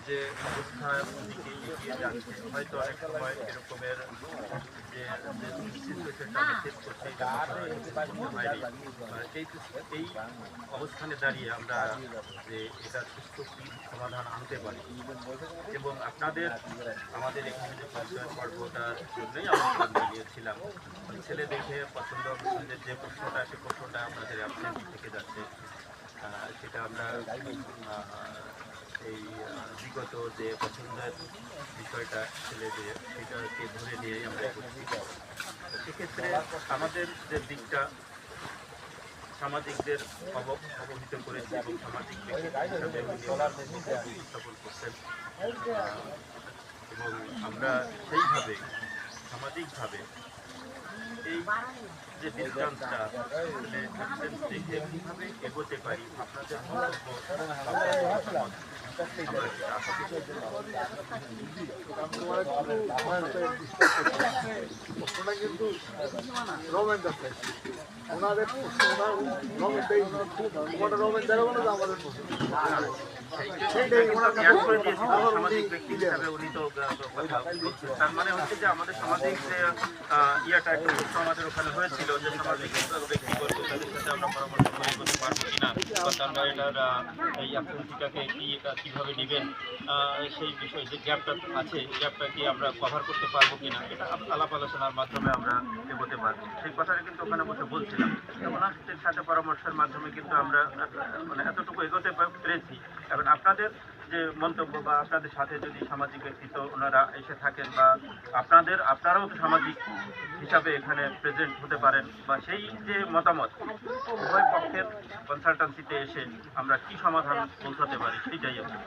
যে অবস্থার দিকে এগিয়ে যাচ্ছে, হয়তো অনেক সময় এরকমের যে সিচুয়েশনটা আমরা ফেস করছি এই অবস্থানে দাঁড়িয়ে আমরা যে এটা সুস্থ সমাধান আনতে পারি এবং আপনাদের আমাদের এখানে যে পরিচয় পর্বটার জন্যই আমরা জানিয়েছিলাম ছেলে দেখে পছন্দ পছন্দের যে প্রশ্নটা সে প্রশ্নটা আমাদের অ্যাবসেন্ট থেকে যাচ্ছে সেটা আমরা এই বিগত যে পছন্দের বিষয়টা ছেলেদের সেটাকে ধরে নিয়েই আমরা করছি। সেক্ষেত্রে আমাদের যে দিকটা সামাজিকদের অবহিত করেছি এবং সামাজিক হিসাবে উপস্থাপন করছেন এবং আমরা সেইভাবে সামাজিকভাবে এই যে ডিসকাউন্টটা দেখে কীভাবে এগোতে পারি আপনাদের কিন্তু রোমেন্ট আছে ওনাদের রোমেন্ট দেওয়া বলে আমাদের সামাজিক ব্যক্তি হিসাবে উনি তো তার মানে হচ্ছে যে আমাদের সামাজিক যে ইয়াটা একটা প্রশ্ন আমাদের ওখানে হয়েছিল যে সামাজিক ব্যক্তিগত তাদের সাথে আমরা পরামর্শ করে করতে পারবো কিনা বা তারা এটার এই অ্যাবসেন্সিটাকে কীভাবে নেবেন সেই বিষয়ে যে গ্যাপটা আছে গ্যাপটা কি আমরা কভার করতে পারবো কিনা এটা আলাপ আলোচনার মাধ্যমে আমরা এগোতে পারবো সেই কথাটা কিন্তু ওখানে বসে বলছিলাম ওনার সাথে পরামর্শের মাধ্যমে কিন্তু আমরা মানে এতটুকু এগোতে পেরেছি। এখন আপনাদের যে মন্তব্য বা আপনাদের সাথে যদি সামাজিক ব্যক্তিত্ব ওনারা এসে থাকেন বা আপনারাও তো সামাজিক হিসাবে এখানে প্রেজেন্ট হতে পারেন বা সেই যে মতামত উভয় পক্ষের কনসালটেন্সিতে এসে আমরা কি সমাধান পৌঁছাতে পারি সেটাই হচ্ছে